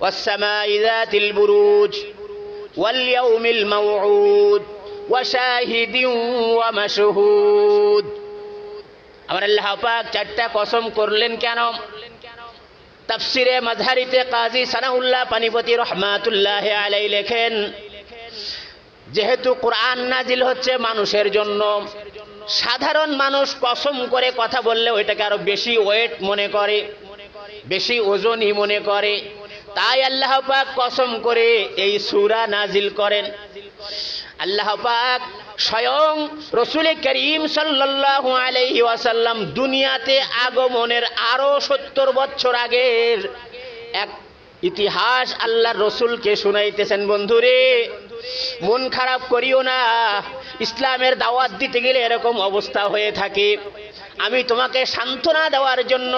ওয়াস-সামাই যাতিল বুরুজ ওয়াল ইয়াউমিল মাউউদ ওয়া শাহিদিন ওয়া মাশহুদ। আমার আল্লাহ পাক চারটা কসম করলেন কেন? তাফসিরে মাযহারিতে কাজী সানাউল্লাহ পানিপতি রহমাতুল্লাহি আলাইহি লেখেন, যেহেতু কোরআন নাজিল হচ্ছে মানুষের জন্য, সাধারণ মানুষ কসম করে কথা বললে ওইটাকে আরো বেশি ওয়েট মনে করে, বেশি ওজনই মনে করে। তাই আল্লাহ পাক কসম করে এই সূরা নাজিল করেন। আল্লাহ পাক স্বয়ং রাসূল করিম সাল্লাল্লাহু আলাইহি ওয়াসাল্লাম দুনিয়াতে আগমনের আরো 70 বছর আগের এক ইতিহাস আল্লাহর রাসূলকে শুনাইতেছেন। বন্ধুরে, মন খারাপ করিও না, ইসলামের দাওয়াত দিতে গেলে এরকম অবস্থা হয়ে থাকে। আমি তোমাকে সান্ত্বনা দেওয়ার জন্য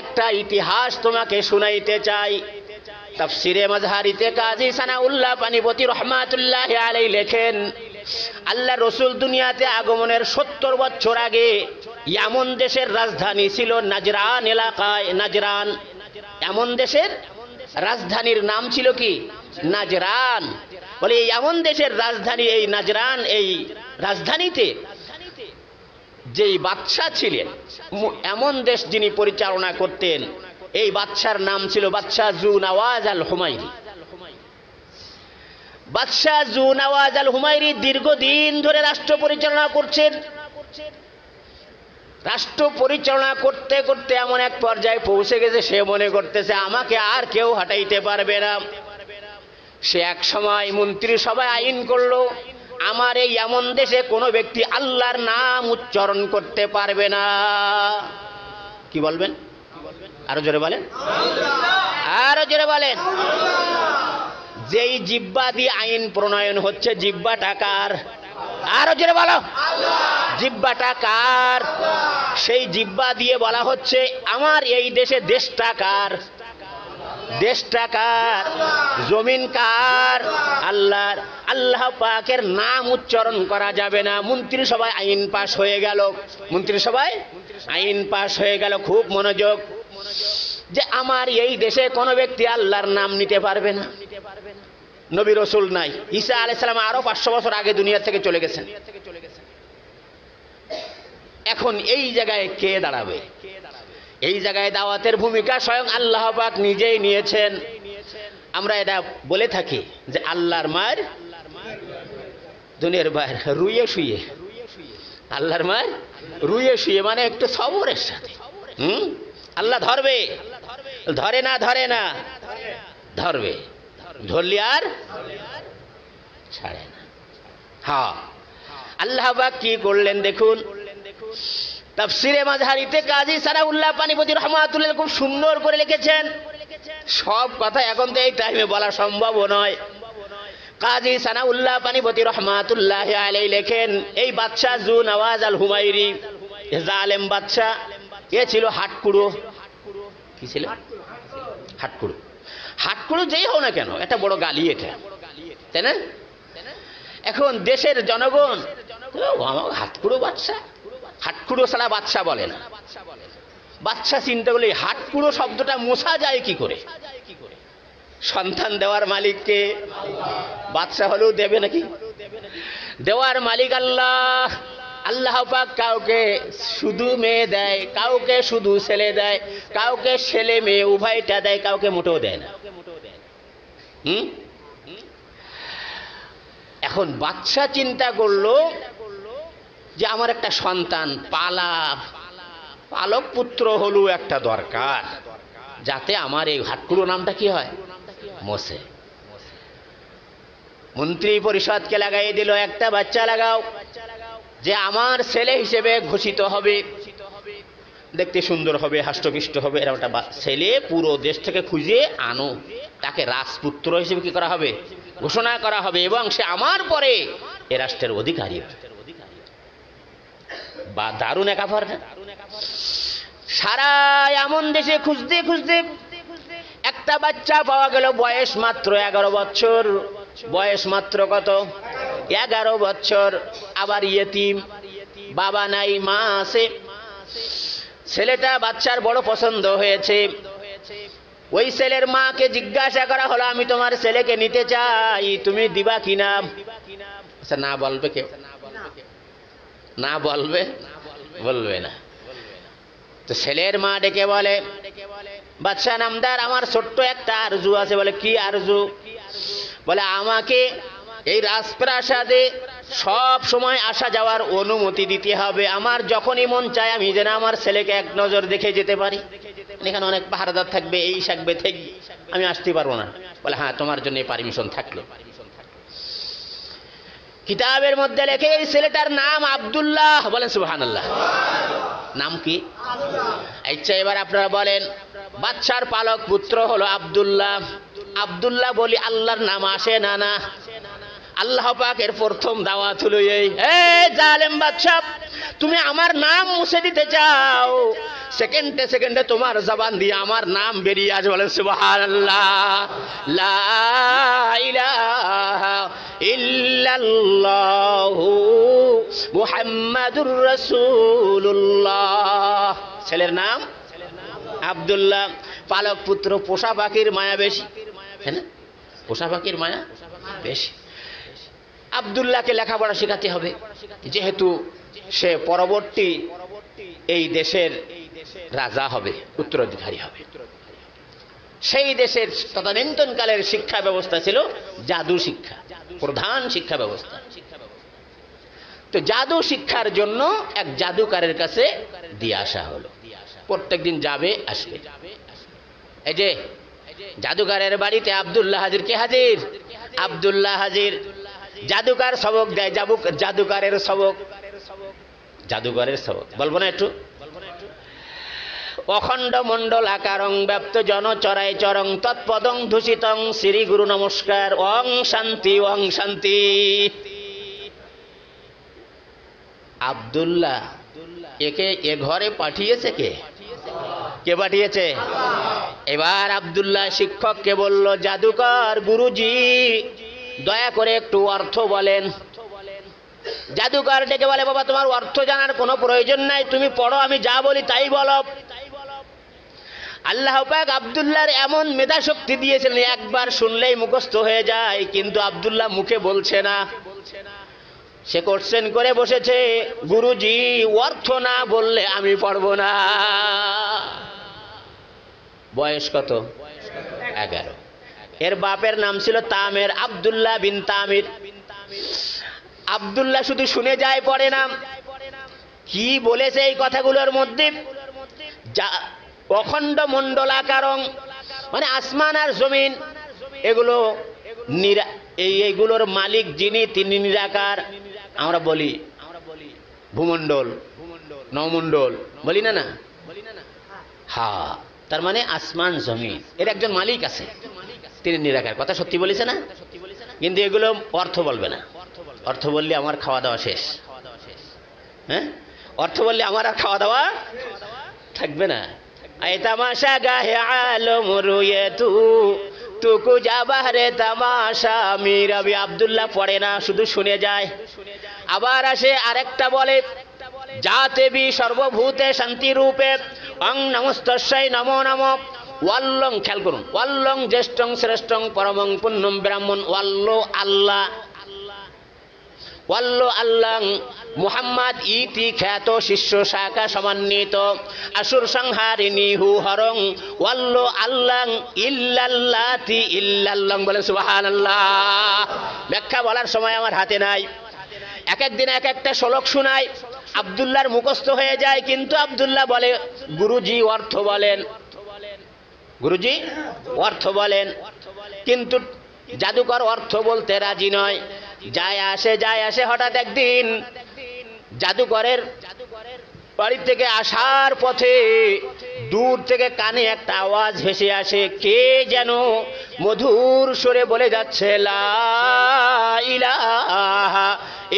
একটা ইতিহাস তোমাকে শুনাইতে চাই। তাফসিরে মাযহারিতে কাজী সানাউল্লাহ পানিপতি রহমাতুল্লাহি আলাইহি লেখেন, আল্লাহর রাসূল দুনিয়াতে আগমনের 70 বছর আগে ইয়ামন দেশের রাজধানী ছিল নাজরান এলাকায়। নাজরান, ইয়ামন দেশের রাজধানীর নাম ছিল কি? নাজরান। বলে ইয়ামন দেশের রাজধানী এই নাজরান, এই রাজধানীতে যেই বাদশা ছিলেন, এমন দেশ যিনি পরিচালনা করতেন, এই বাদশার নাম ছিল বাদশাহ যুনাওয়াজ আল হুমায়রি। বাদশাহ যুনাওয়াজ আল হুমায়রি দীর্ঘদিন ধরে রাষ্ট্র পরিচালনা করছেন। রাষ্ট্র পরিচালনা করতে করতে এমন এক পর্যায়ে পৌঁছে গেছে, সে মনে করতেছে আমাকে আর কেউ হটাইতে পারবে না। সে এক সময় মন্ত্রী সভায় আইন করলো, আমার এই এমন দেশে কোনো ব্যক্তি আল্লাহর নাম উচ্চারণ করতে পারবে না। কি বলবেন? আরো জোরে বলেন, আরো জোরে বলেন। যেই জিহ্বা দিয়ে আইন প্রণয়ন হচ্ছে, জিহ্বাটা কার? আরো জোরে বলো, জিহ্বাটা কার? সেই জিহ্বা দিয়ে বলা হচ্ছে আমার এই দেশে দেশটা কার? দেশটা কার? জমিন কার? আল্লাহর। আল্লাহ পাকের নাম উচ্চারণ করা যাবে না। মন্ত্রিসভায় আইন পাশ হয়ে গেল, মন্ত্রিসভায় আইন পাশ হয়ে গেল। খুব মনোযোগ, যে আমার এই দেশে কোনো ব্যক্তি আল্লাহর নাম নিতে পারবে না। নবী রাসূল নাই, ঈসা আলাইহিস সালাম আরো 500 বছর আগে দুনিয়া থেকে চলে গেছেন। এখন এই জায়গায় কে দাঁড়াবে? এই জায়গায় দাওয়াতের ভূমিকা স্বয়ং আল্লাহ পাক নিজেই নিয়েছেন। আমরা এটা বলে থাকি যে আল্লাহর মার দুনিয়ার বাইরে রুইয়ে শুয়ে, আল্লাহর মার রুইয়ে শুয়ে, মানে একটু সবরের সাথে। আল্লাহ ধরবে, ধরে না, ধরে না, ধরবে, ধরলি আর ছাড়ে না। হ্যাঁ, আল্লাহ পাক কি করলেন দেখুন। তাফসিরে মাযহারিতে কাজী সানাউল্লাহ পানিপতি রহমাতুল্লাহ খুব সুন্দর করে লিখেছেন। সব কথা এখন তো এই টাইমে বলা সম্ভব নয়। কাজী সানাউল্লাহ পানিপতি রহমাতুল্লাহি আলাইহি লেখেন, এই বাদশা যুনাওয়াজ আল হুমায়রি, জালেম বাদশা, এ ছিল হাটকুড়ো। কি ছিল? হাটকুড়ো। হাটকুড়ো যেই হোক না কেন, এটা বড় গালি, এটা, তাই না? এখন দেশের জনগণ হাটকুড়ো বাদশা, হাটকুড়ো ছাড়া বাদশা বলে না। বাদশা চিন্তা করলে হাটকুড়ো শব্দটা মোছা যায় কি করে? সন্তান দেওয়ার মালিককে, বাদশা হলেও দেবে নাকি? দেওয়ার মালিক আল্লাহ। আল্লাহ পাক কাউকে শুধু মেয়ে দেয়, কাউকে শুধু ছেলে দেয়, কাউকে ছেলে মেয়ে উভয়টা দেয়, কাউকে মোটেও দেয় না। এখন বাদশা চিন্তা করলো যে আমার একটা সন্তান, পালক পুত্র হলো একটা দরকার, যাতে আমার এই হাটকুড়ো নামটা কি হয়? মোছে। মন্ত্রী পরিষদকে লাগাই দিল, একটা বাচ্চা লাগাও যে আমার ছেলে হিসেবে ঘোষিত হবে, দেখতে সুন্দর হবে, হাষ্টপিষ্ট হবে, এরকম একটা ছেলে পুরো দেশ থেকে খুঁজে আনো, তাকে রাজপুত্র হিসেবে কি করা হবে? ঘোষণা করা হবে, এবং সে আমার পরে এ রাষ্ট্রের অধিকারী। বা দারুণ এক অফার। সারা এমন দেশে খুঁজতে খুঁজতে একটা বাচ্চা পাওয়া গেল, বয়স মাত্র 11 বছর। বয়স মাত্র কত? 11 বছর। আবার ইয়েতিম, বাবা নাই, মা আছে। ছেলেটা বাচ্চার বড় পছন্দ হয়েছে। ওই ছেলের মাকে জিজ্ঞাসা করা হলো, আমি তোমার ছেলেকে নিতে চাই, তুমি দিবা কিনা? আচ্ছা, না বলবে কেউ? না বলবে? বলবে না। তো ছেলের মা ডেকে বলে, বাদশাহ নামদার, আমার ছোট্ট একটা আরজু আছে। বলে, কি আরজু? বলে, আমাকে এই রাজপ্রাসাদে সব সময় আসা যাওয়ার অনুমতি দিতে হবে। আমার যখনই মন চায় আমি যেন আমার ছেলেকে এক নজর দেখে যেতে পারি। এখানে অনেক পাহারাদার থাকবে, এই থাকবে, আমি আসতে পারবো না। বলে, হ্যাঁ, তোমার জন্য পারমিশন থাকলো। কিতাবের মধ্যে লেখে এই ছেলেটার নাম আব্দুল্লাহ। বলেন সুবহানাল্লাহ। নাম কি? আচ্ছা, এবার আপনারা বলেন, বাদশার পালক পুত্র হলো আব্দুল্লাহ। আব্দুল্লাহ বলি আল্লাহর নাম আসে না? না। আল্লাহ পাকের প্রথম দাওয়াত হলো এই, জালেম বাদশা, তুমি আমার নাম মুছে দিতে চাও, সেকেন্ডে সেকেন্ডে তোমার জবান দিয়ে আমার নাম বেরিয়ে আসে। বলেন সুবহানাল্লাহ। লা ইলাহা ইল্লাল্লাহু মুহাম্মাদুর রাসূলুল্লাহ। ছেলের নাম আব্দুল্লাহ। পালক পুত্র, পোষা পাখির মায়া বেশি, তাই না? পোষা পাখির মায়া বেশি। আব্দুল্লাহকে লেখাপড়া শেখাতে হবে, যেহেতু সে পরবর্তী এই দেশের রাজা হবে, উত্তরাধিকারী হবে। সেই দেশের তদানীন্তনকালের শিক্ষা ব্যবস্থা ছিল জাদু শিক্ষা, প্রধান শিক্ষা ব্যবস্থা। তো জাদু শিক্ষার জন্য এক জাদুকারের কাছে দিয়ে আসা হলো। প্রত্যেকদিন যাবে, আসবে। এই যে জাদুকারের বাড়িতে আব্দুল্লাহ হাজির। কে হাজির? আব্দুল্লাহ হাজির। জাদুকার সবক দেয়, জাদুকারের সবক। জাদুকারের সবক বলবো না একটু? অখণ্ড মণ্ডল আকারং ব্যাপ্ত জন চরাই চরং তৎপদং ধূষিতং শ্রী গুরু নমস্কার ওং শান্তি ওং শান্তি। আব্দুল্লাহ একে এ ঘরে পাঠিয়েছে কে? কে পাঠিয়েছে? এবার আব্দুল্লাহ শিক্ষককে বলল, জাদুকর গুরুজি, দয়া করে একটু অর্থ বলেন। জাদুকর ডেকে বলে, বাবা, তোমার অর্থ জানার কোনো প্রয়োজন নাই, তুমি পড়ো, আমি যা বলি তাই বলো। আল্লাহ পাক আব্দুল্লাহর এমন মেধা শক্তি দিয়েছিলেন, একবার শুনলেই মুখস্থ হয়ে যায়। কিন্তু আব্দুল্লাহ মুখে বলছে না, সে কোশ্চেন করে বসেছে, গুরুজি, অর্থ না বললে আমি পড়বো না। বয়স কত? 11। এর বাপের নাম ছিল তামের, আব্দুল্লাহ বিন তামির। আব্দুল্লাহ শুধু শুনে যায়, পড়ে না। কি বলেছে এই কথাগুলোর মধ্যে? অখণ্ড মণ্ডলাকারং, মানে আসমান আর জমিন, এগুলো এইগুলোর মালিক যিনি, তিনি নিরাকার। আমরা বলি ভূমণ্ডল, নৌমণ্ডল, বলি না? না, হ্যাঁ। তার মানে আসমান জমিন এর একজন মালিক আছে, তিনি নিরাকার। কথা সত্যি বলেছে না? কিন্তু এগুলো অর্থ বলবে না। অর্থ বললে আমার খাওয়া দাওয়া শেষ। হ্যাঁ, অর্থ বললে আমার আর খাওয়া দাওয়া থাকবে না। আই তামাশা গাহে আলম রুয়ে তু কুজা বাহরে তামাশা মিরাবি। আব্দুল্লাহ পড়ে না, শুধু শুনে যায়। আবার আসে আরেকটা বলে, যাতে বি সর্বভূতে শান্তি রূপে অং নমস্তস্যৈ নমো নমঃ ওয়াল্লং। খেয়াল করুন, ওয়াল্লং জ্যেষ্ঠং শ্রেষ্ঠং পরমং পুণ্যম ব্রাহ্মণ ওয়াল্লো আল্লাহ, ওয়াল্লো আল্লাহ মুহাম্মদ ইতি খ্যাত শিষ্য শাখা সমন্বিত আসুর সংহারিণী হু হরং ওয়াল্লো আল্লাহ ইল্লাল্লাতি ইল্লাল্লাহ। বলে সুবহানাল্লাহ। ব্যাখ্যা বলার সময় আমার হাতে নাই। এক একদিন এক একটা শ্লোক শোনায়, আব্দুল্লাহর মুখস্থ হয়ে যায়। কিন্তু আব্দুল্লাহ বলে, গুরুজি অর্থ বলেন, গুরুজি অর্থ বলেন। কিন্তু জাদুকর অর্থ বলতে রাজি নয়। যায় আসে হঠাৎ একদিন জাদুকরের বাড়ি থেকে আসার পথে দূর থেকে কানে একটা আওয়াজ ভেসে আসে। কে যেন মধুর সুরে বলে যাচ্ছে, লা ইলাহা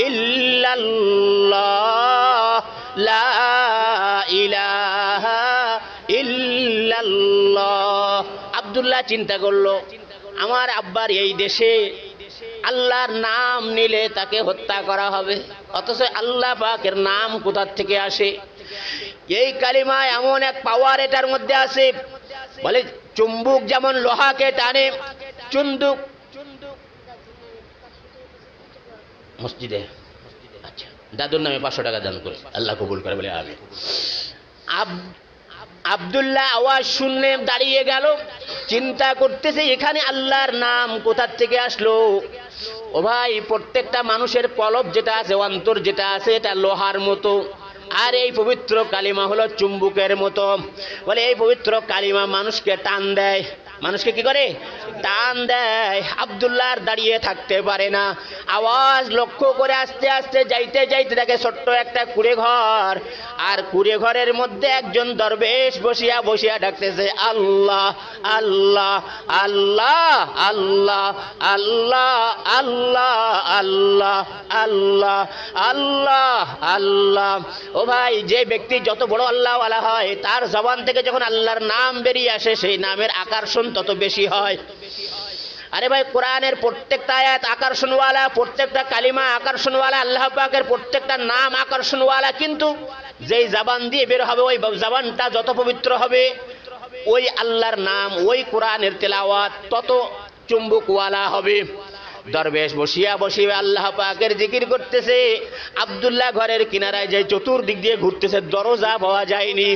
ইল্লাল্লাহ, লা ইলাহা ইল্লাল্লাহ। আব্দুল্লাহ চিন্তা করলো, আমার আব্বার এই দেশে আল্লাহর নাম নিলে তাকে হত্যা করা হবে, অথচ আল্লাহ পাকের নাম কোথা থেকে আসে? এই কালিমায় এমন এক পাওয়ার এটার মধ্যে আছে। বলে চুম্বক যেমন লোহাকে টানে, চুন্দুক মসজিদে, আচ্ছা দাদুর নামে 500 টাকা দান করে আল্লাহ কবুল করে বলে আমিন। আব্দুল্লাহ আওয়াজ শুনলে দাঁড়িয়ে গেল, চিন্তা করতেছে এখানে আল্লাহর নাম কোথা থেকে আসলো। ও ভাই, প্রত্যেকটা মানুষের কলব যেটা আছে, অন্তর যেটা আছে, এটা লোহার মতো, আর এই পবিত্র কালিমা হলো চুম্বকের মতো। বলে এই পবিত্র কালিমা মানুষকে টান দেয়, মানুষকে কি করে? টান দেয়। আব্দুল্লাহ আর দাঁড়িয়ে থাকতে পারে না, আওয়াজ লক্ষ্য করে আস্তে আস্তে যাইতে যাইতে দেখে ছোট্ট একটা কুড়ে ঘর, আর কুড়ে ঘরের মধ্যে একজন দরবেশ বসিয়া বসিয়া ডাকতেছে আল্লাহ আল্লাহ আল্লাহ আল্লাহ আল্লাহ আল্লাহ আল্লাহ আল্লাহ আল্লাহ আল্লাহ। ও ভাই, যে ব্যক্তি যত বড় আল্লাহওয়ালা হয়, তার জবান থেকে যখন আল্লাহর নাম বেরিয়ে আসে, সেই নামের আকর্ষণ তত বেশি হয়। আরে ভাই, কোরআনের প্রত্যেকটা আয়াত আকর্ষণওয়ালা, প্রত্যেকটা কালিমা আকর্ষণওয়ালা, আল্লাহ পাকের প্রত্যেকটা নাম আকর্ষণওয়ালা, কিন্তু যেই জবান দিয়ে বের হবে ওই জবানটা যত পবিত্র হবে, ওই আল্লাহর নাম, ওই কোরআনের তেলাওয়াত তত চুম্বকওয়ালা হবে। দরবেশ বসিয়া বসিয়া আল্লাহ পাকের জিকির করতেছে। আব্দুল্লাহ ঘরের কিনারায় যে চতুর্দিক দিয়ে ঘুরতেছে, দরজা পাওয়া যায়নি।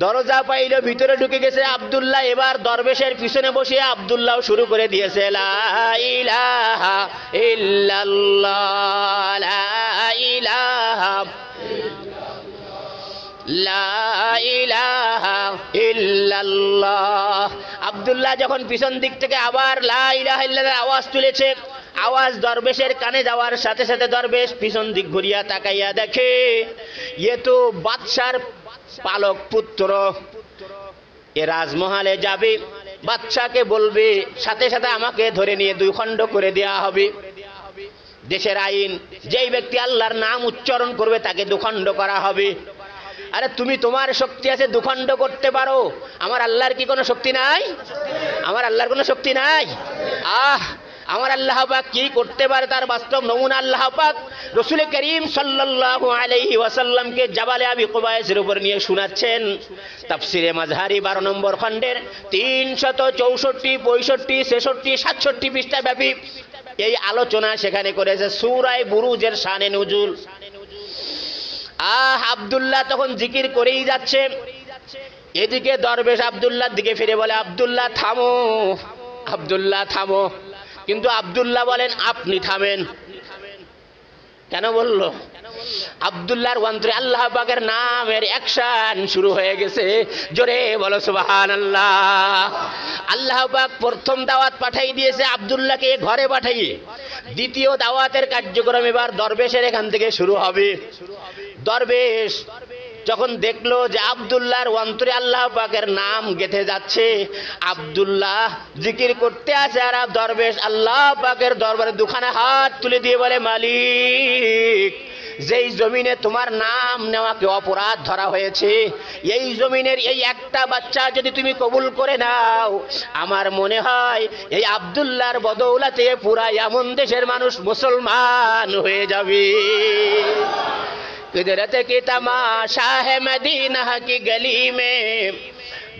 দরজা পাইল, ভিতরে ঢুকে গেছে আব্দুল্লাহ। এবার দরবেশের পিছনে বসে আব্দুল্লাহ শুরু করে দিয়েছে লা ইলাহা ইল্লাল্লাহ লা ইলাহা লা ইলাহা ইল্লাল্লাহ। আব্দুল্লাহ যখন পিছন দিক থেকে আবার লা ইলাহা ইল্লাল্লাহ আওয়াজ তুলেছে, আওয়াজ দরবেশের কানে যাওয়ার সাথে সাথে দরবেশ পিছন দিক ঘুরিয়া তাকাইয়া দেখে এ তো বাদশার পালক পুত্র, এ রাজমহলে যাবে, বাদশাকে বলবে, সাথে সাথে আমাকে ধরে নিয়ে 2 খণ্ড করে দেয়া হবে। দেশের আইন, যেই ব্যক্তি আল্লাহর নাম উচ্চারণ করবে তাকে 2 খণ্ড করা হবে। আরে তুমি, তোমার শক্তি আছে 2 খণ্ড করতে পারো, আমার আল্লাহর কি কোনো শক্তি নাই? আমার আল্লাহর কোনো শক্তি নাই? আমার আল্লাহ পাক কি করতে পারে তার বাস্তব নমুনা আল্লাহ পাক রাসূল করিম সাল্লাল্লাহু আলাইহি ওয়াসাল্লামকে জাবালে আবি কুবাইসের উপর নিয়ে শোনাচ্ছেন। তাফসিরে মাযহারি 12 নম্বর খণ্ডের 364, 65, 66, 67 পৃষ্ঠা ব্যাপী এই আলোচনা সেখানে করেছে সূরা বুরুজের শানে নুজুল। আব্দুল্লাহ তখন জিকির করেই যাচ্ছে, এদিকে দরবেশ আব্দুল্লাহর দিকে ফিরে বলে আব্দুল্লাহ থামো, আব্দুল্লাহ থামো। কিন্তু আব্দুল্লাহ বলেন আপনি থামেন। কেন বলল? আব্দুল্লাহর অন্তরে আল্লাহ পাকের নামের অ্যাকশন শুরু হয়ে গেছে। জোরে বলো সুবহানাল্লাহ। আল্লাহ পাক প্রথম দাওয়াত পাঠাই দিয়েছে আব্দুল্লাহকে ঘরে পাঠাইয়ে, দ্বিতীয় দাওয়াতের কার্যক্রম এবার দরবেশের এখান থেকে শুরু হবে। দরবেশ যখন দেখলো যে আব্দুল্লাহর অন্তরে আল্লাহ পাকের নাম গেঁথে যাচ্ছে, আব্দুল্লাহ জিকির করতে আছে, আর দরবেশ আল্লাহ পাকের দরবারে 2খানা হাত তুলে দিয়ে বলে মালিক, যেই জমিনে তোমার নাম নেওয়াকে অপরাধ ধরা হয়েছে, এই জমিনের এই একটা বাচ্চা যদি তুমি কবুল করে নাও, আমার মনে হয় এই আব্দুল্লাহর বদৌলতে পুরা এমন দেশের মানুষ মুসলমান হয়ে যাবে। कुदरत की तमाशा है मदीना की गली में,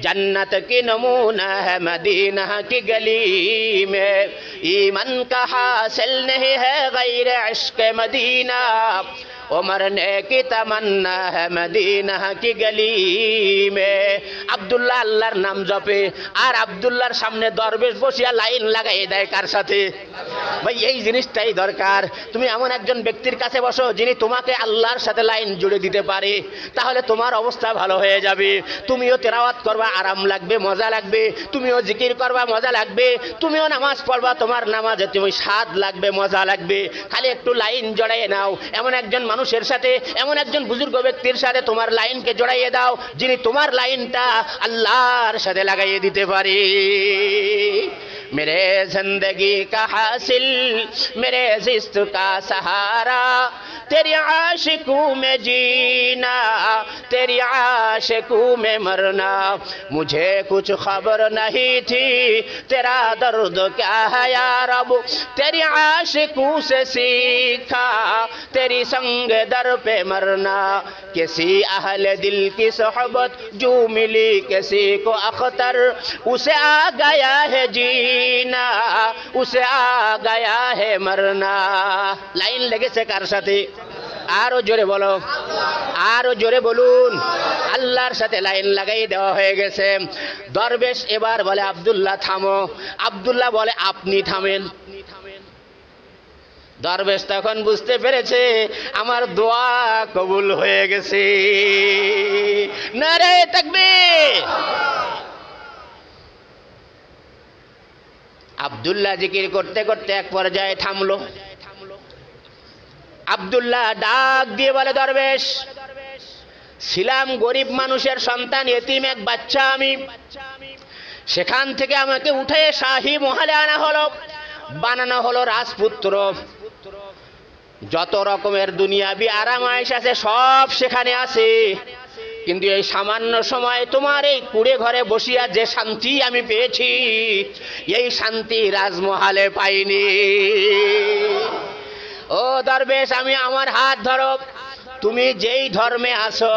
जन्नत की नमूना है मदीना की गली में, ईमान का हासिल नहीं है गैर इश्क मदीना, मरने की तमन्ना है मदीना की गली में। আব্দুল্লাহ আল্লাহর নাম জপে, আর আব্দুল্লাহর সামনে দরবেশ বসিয়া লাইন লাগাই দেয়। কার সাথে? ভাই, এই জিনিসটাই দরকার। তুমি এমন একজন ব্যক্তির কাছে বসো যিনি তোমাকে আল্লাহর সাথে লাইন জুড়ে দিতে পারে, তাহলে তোমার অবস্থা ভালো হয়ে যাবে। তুমিও তেলাওয়াত করবা, আরাম লাগবে, মজা লাগবে। তুমিও জিকির করবা, মজা লাগবে। তুমিও নামাজ পড়বা, তোমার নামাজে তুমি স্বাদ লাগবে, মজা লাগবে। খালি একটু লাইন জড়াইয়ে নাও। এমন একজন মানুষের সাথে, এমন একজন বুজুর্গ ব্যক্তির সাথে তোমার লাইনকে জড়াইয়ে দাও, যিনি তোমার লাইনটা আল্লাহর সাথে লাগাইয়ে দিতে পারে। मेरे जिंदगी का हासिल मेरे जिस्त का सहारा तेरी आशिकू में जीना तेरी आशिकू में मरना मुझे कुछ खबर नहीं थी तेरा दर्द क्या है या रब तेरी आशिकू से सीखा तेरी संग दर पे मरना किसी अहले दिल की सोहबत जो मिली किसी को अख्तर उसे आ गया है जीना उसे आ गया है मरना लाइन लेगेছে কার সাথে আরো জোরে বলো আরো জোরে বলুন আল্লাহর সাথে লাইন লাগাই দেওয়া হয়ে গেছে দরবেশ এবার বলে আব্দুল্লাহ থামো আব্দুল্লাহ বলে আপনি থামেন দরবেশ তখন বুঝতে পেরেছে আমার দোয়া কবুল হয়ে গেছে নারে তাকবীর আব্দুল্লাহ জিকির করতে করতে এক পর্যায়ে থামলো আব্দুল্লাহ ডাক দিয়ে বলে দরবেশ ছিলাম গরিব মানুষের সন্তান এতিম এক বাচ্চা আমি সেখান থেকে আমাকে উঠে শাহী মহলে আনা হলো বানানো হলো রাজপুত্র যত রকমের দুনিয়াবি আরাম আয়েশ আছে সব সেখানে আছে কিন্তু এই সামান্য সময় তোমার এই কুড়ে ঘরে বসিয়া যে শান্তি আমি পেয়েছি এই শান্তি রাজমহলে পাইনি ও দরবেশ আমি আমার হাত ধরো তুমি যেই ধর্মে আসো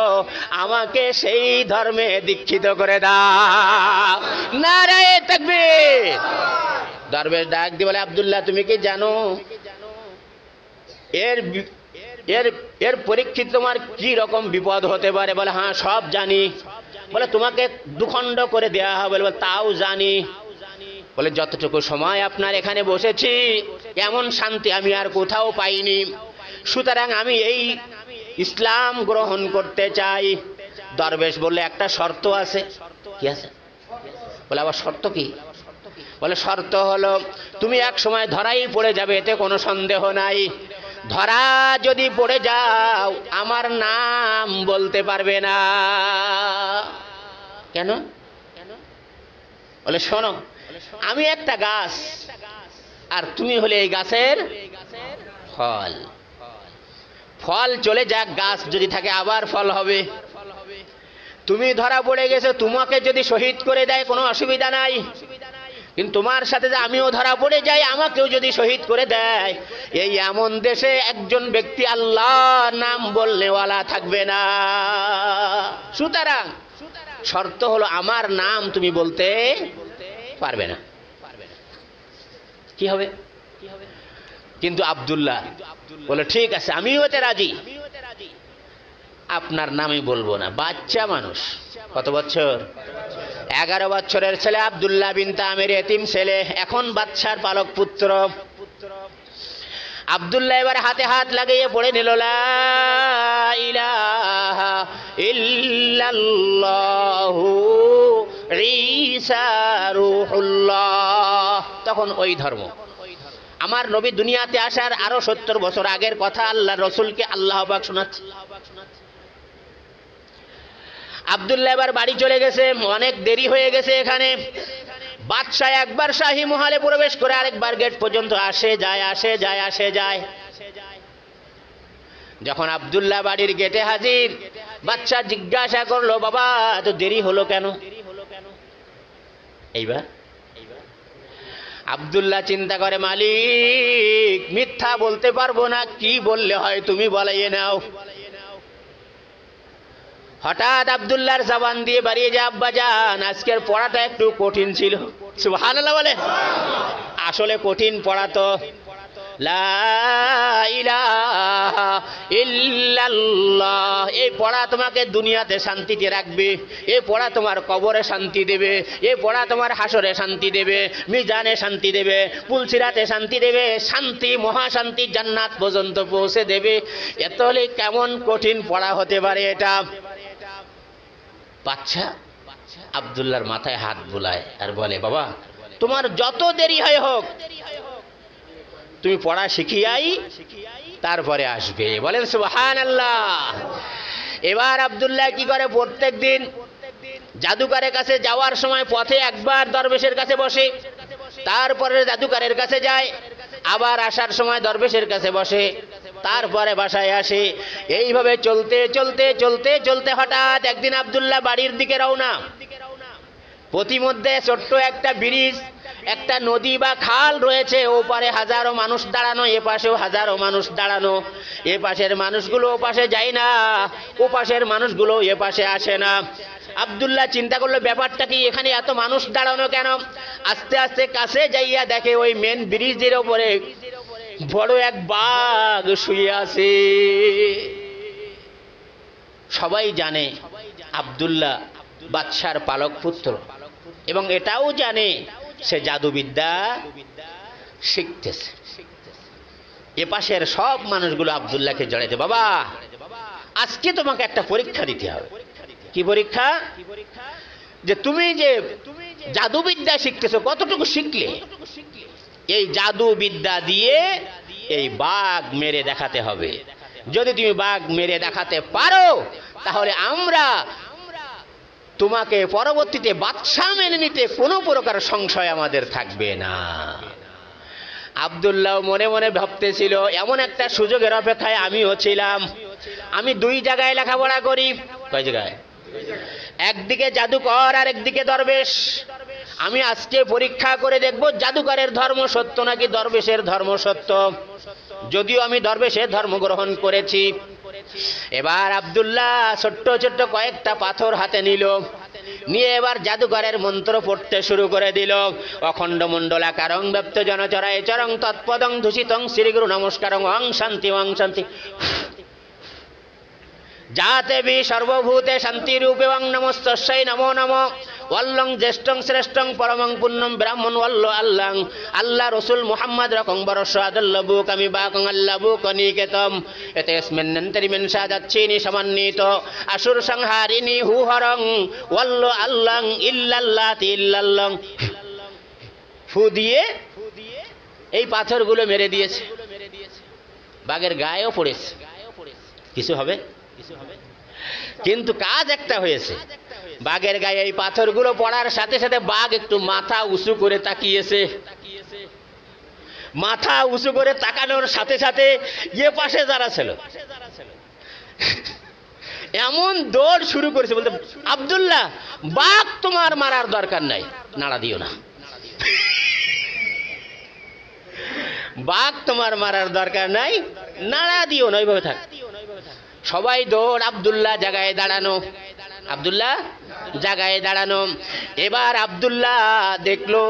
আমাকে সেই ধর্মে দীক্ষিত করে দাও নারে তাকবীর দরবেশ ডাক দিয়ে বলে আব্দুল্লাহ তুমি কি জানো এর এর এর পরীক্ষিত তোমার কি রকম বিপদ হতে পারে বলে হ্যাঁ সব জানি বলে তোমাকে দুখণ্ড করে দেয়া হবে বলে তাও জানি বলে যতটুকু সময় আপনার এখানে বসেছি এমন শান্তি আমি আর কোথাও পাইনি সুতরাং আমি এই ইসলাম গ্রহণ করতে চাই দরবেশ বললে একটা শর্ত আছে কি আছে বলে আবার শর্ত কি বলে শর্ত হলো তুমি এক সময় ধরাই পড়ে যাবে এতে কোনো সন্দেহ নাই ধরা যদি পড়ে যাও আমার নাম বলতে পারবে না কেন বলে শোনো আমি একটা গাছ আর তুমি হলে এই গাছের ফল ফল চলে যাক গাছ যদি থাকে আবার ফল হবে তুমি ধরা পড়ে গেছো তোমাকে যদি শহীদ করে দেয় কোনো অসুবিধা নাই কিন্তু তোমার সাথে যে আমিও ধরা পড়ে যাই আমাকেও যদি শহীদ করে দেয় এই এমন দেশে একজন ব্যক্তি আল্লাহর নাম বলনেওয়ালা থাকবে না সুতরাং শর্ত হলো আমার নাম তুমি বলতে পারবে না কি হবে কিন্তু আব্দুল্লাহ বলে ঠিক আছে আমিও এতে রাজি আপনার নামই বলবো না বাচ্চা মানুষ কত বছর 11 বছরের ছেলে আব্দুল্লাহ বিন তামির এতিম ছেলে এখন বাদশার পালক পুত্র আব্দুল্লাহ এবার হাতে হাত লাগিয়ে পড়ে নিল লা ইলাহা ইল্লাল্লাহু ঈসা রূহুল্লাহ তখন ওই ধর্ম আমার নবী দুনিয়াতে আসার আরো 70 বছর আগের কথা আল্লাহর রাসূলকে আল্লাহ পাক শোনাচ্ছে আব্দুল্লাহ এবার বাড়ি চলে গেছে অনেক দেরি হয়ে গেছে এখানে বাদশা একবার শাহী মহলে প্রবেশ করে আরেকবার গেট পর্যন্ত আসে যায় যখন আব্দুল্লাহ বাড়ির গেটে হাজির বাদশা জিজ্ঞাসা করলো বাবা এত দেরি হলো কেন এইবার আব্দুল্লাহ চিন্তা করে মালিক মিথ্যা বলতে পারবো না কি বললে হয় তুমি বলাইয়ে নাও হঠাৎ আব্দুল্লাহর জবান দিয়ে বাড়িয়ে যায় আব্বাজান আজকের পড়াটা একটু কঠিন ছিল সুবহানাল্লাহ বলে আসলে কঠিন পড়া তো লা ইলাহা ইল্লাল্লাহ এই পড়া তোমাকে দুনিয়াতে শান্তিতে রাখবে এই পড়া তোমার কবরে শান্তি দেবে এই পড়া তোমার হাসরে শান্তি দেবে মিজানে শান্তি দেবে পুলসিরাতে শান্তি দেবে শান্তি মহাশান্তি জান্নাত পর্যন্ত পৌঁছে দেবে এত হলে কেমন কঠিন পড়া হতে পারে এটা বাচ্চা আব্দুল্লাহর মাথায় হাত বুলায় আর বলে বাবা তোমার যত দেরি হয় হোক তুমি পড়া শিখিয়াই তারপরে আসবে বলেন সুবহানাল্লাহ এবার আব্দুল্লাহ কি করে প্রত্যেকদিন জাদুকরের কাছে যাওয়ার সময় পথে একবার দরবেশের কাছে বসে তারপরে জাদুকরের কাছে যায়, আবার আসার সময় দরবেশের কাছে বসে, তারপরে বাসায় আসে। এইভাবে চলতে চলতে চলতে চলতে হঠাৎ একদিন আব্দুল্লাহ বাড়ির দিকে রওনা। প্রতিমধ্যে ছোট্ট একটা ব্রিজ, একটা নদী বা খাল রয়েছে, ওপারে হাজারো মানুষ দাঁড়ানো, এ পাশেও হাজারো মানুষ দাঁড়ানো। এ পাশের মানুষগুলো ও পাশে যায় না, ও পাশের মানুষগুলো এ পাশে আসে না। আব্দুল্লাহ চিন্তা করলো ব্যাপারটা কি, এখানে এত মানুষ দাঁড়ানো কেন? আস্তে আস্তে কাছে যাইয়া দেখে ওই মেন ব্রিজের ওপরে বড় এক বাঘ শুয়ে আছে। সবাই জানে আব্দুল্লাহ বাদশার পালক পুত্র, এবং এটাও জানে সে জাদুবিদ্যা শিখতেছে। এ পাশের সব মানুষগুলো আব্দুল্লাহকে জড়াইতে, বাবা আজকে তোমাকে একটা পরীক্ষা দিতে হবে। কি পরীক্ষা? যে তুমি যে জাদুবিদ্যা শিখতেছো কতটুকু শিখলে? এই জাদুবিদ্যা দিয়ে এই বাঘ মেরে দেখাতে হবে। যদি তুমি বাঘ মেরে দেখাতে পারো তাহলে আমরা তোমাকে পরবর্তীতে বাদশা মেনে নিতে কোনো প্রকার সংশয় আমাদের থাকবে না। আব্দুল্লাহ মনে মনে ভাবতেছিল, এমন একটা সুযোগের অপেক্ষায় আমিও ছিলাম। আমি 2 জায়গায় লেখাপড়া করি। কয় জায়গায়? একদিকে জাদুকর আর একদিকে দরবেশ। আমি আজকে পরীক্ষা করে দেখব জাদুকরের ধর্ম সত্য নাকি দরবেশের ধর্ম সত্য। যদিও আমি দরবেশের ধর্ম গ্রহণ করেছি। এবার আব্দুল্লাহ ছোট্ট ছোট্ট কয়েকটা পাথর হাতে নিল, নিয়ে এবার জাদুকরের মন্ত্র পড়তে শুরু করে দিল। অখণ্ড মণ্ডলাকারং ব্যপ্ত জনচরাচরং তৎপদং ধূষিতং শ্রীগুরু নমস্কারং অং শান্তি অং শান্তি যাতে বি সর্বভূতে শান্তিরূপে ওং নমস্তস্যৈ নমো নমঃ ওয়াল্লং জ্যেষ্ঠং শ্রেষ্ঠং পরমং পুণ্যং ব্রাহ্মণ ওয়াল্ল আল্লাং আল্লাহ রসুল মুহাম্মদ রকং বরস্য আদল্লবু কামি বাকং আল্লাবু কনিকেতম এতেস্মিন্নন্তরিমেন সাদাচ্ছিনি সমন্বিত আসুর সংহারিণী হুহরং ওয়াল্ল আল্লাং ইল্লাল্লাতি ইল্লাল্লং। ফু দিয়ে এই পাথরগুলো মেরে দিয়েছে। বাঘের গায়েও পড়েছে। কিছু হবে? কিন্তু কাজ একটা হয়েছে। বাঘের গায়ে এই পাথরগুলো পড়ার সাথে সাথে বাঘ একটু মাথা উঁচু করে তাকিয়েছে। মাথা উঁচু করে তাকানোর সাথে সাথে এ পাশে যারা ছিল এমন দৌড় শুরু করেছে, বলতে আব্দুল্লাহ বাঘ তোমার মারার দরকার নাই, নাড়া দিও না। বাঘ তোমার মারার দরকার নাই, নাড়া দিও না, ওইভাবে থাক। সবাই দৌড়, আব্দুল্লাহ জায়গায় দাঁড়ানো, আব্দুল্লাহ জায়গায় দাঁড়ানো। এবার আব্দুল্লাহ দেখলো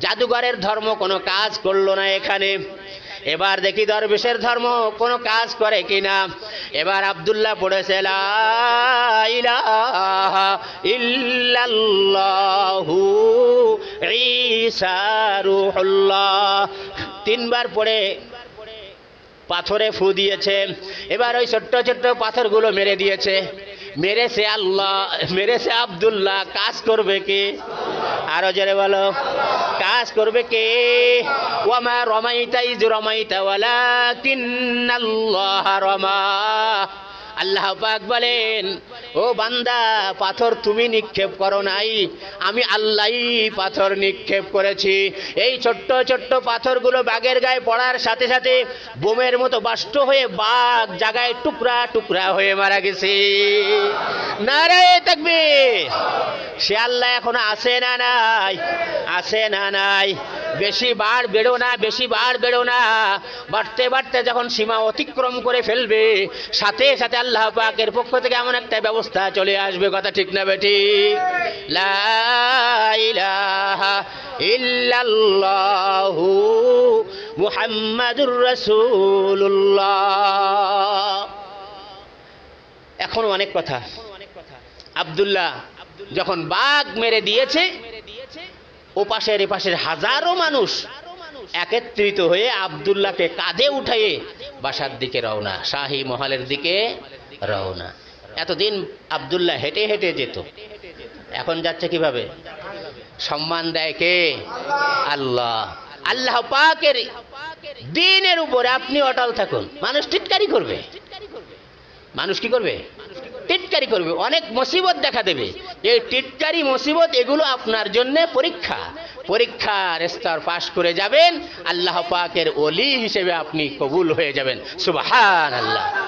জাদুঘরের ধর্ম কোনো কাজ করলো না এখানে। এবার দেখি দরবেশের ধর্ম কোনো কাজ করে কিনা। এবার আব্দুল্লাহ পড়েছে লা ইলাহা ইল্লাল্লাহু ঈসা রূহুল্লাহ 3 বার পড়ে পাথরে ফু দিয়েছে। এবার ওই ছোট্ট ছোট্ট পাথরগুলো মেরে দিয়েছে। মেরেছে আল্লাহ, মেরেছে আব্দুল্লাহ। কাজ করবে কে? আরো জোরে বলো, কাজ করবে কে? ওয়ামা রমাইতা ইজ রমাইতা ওয়ালাকিন্নাল্লাহ রমা। আল্লাহ পাক বলেন, ও বান্দা পাথর তুমি নিক্ষেপ করো নাই, আমি আল্লাহই পাথর নিক্ষেপ করেছি। এই ছোট্ট ছোট্ট পাথরগুলো বাঘের গায়ে পড়ার সাথে সাথে বোমের মতো বাষ্ট হয়ে বাঘ জায়গায় টুকরা টুকরা হয়ে মারা গেছে। নারে তাকবীর! সে আল্লাহ এখন আছে না নাই? আছে না নাই? বেশি বার বেড়ো না, বেশি বার বেড়ো না। বাড়তে বাড়তে যখন সীমা অতিক্রম করে ফেলবে সাথে সাথে আল্লাহ পাকের পক্ষ থেকে এমন একটা ব্যবস্থা চলে আসবে। কথা ঠিক না বেটি? লা ইলাহা ইল্লাল্লাহু মুহাম্মাদুর রাসূলুল্লাহ। এখনো অনেক কথা। আব্দুল্লাহ যখন বাঘ মেরে দিয়েছে, ও পাশের এ পাশের হাজারো মানুষ একত্রিত হয়ে আব্দুল্লাহকে কাঁধে উঠাইয়ে বাসার দিকে রওনা, শাহী মহলের দিকে রওনা। এতদিন আব্দুল্লাহ হেঁটে হেঁটে যেত, এখন যাচ্ছে কিভাবে? সম্মান দেয় কে? আল্লাহ। আল্লাহ পাকের দ্বীনের উপরে আপনি অটল থাকুন, মানুষ টিটকারি করবে। মানুষ কি করবে? টিটকারি টিটকারি করবে, অনেক মুসিবত দেখা দেবে। এই টিটকারি মুসিবত এগুলো আপনার জন্য পরীক্ষা। পরীক্ষার স্তর পাশ করে যাবেন, আল্লাহ পাকের ওলি হিসেবে আপনি কবুল হয়ে যাবেন। সুবহানাল্লাহ।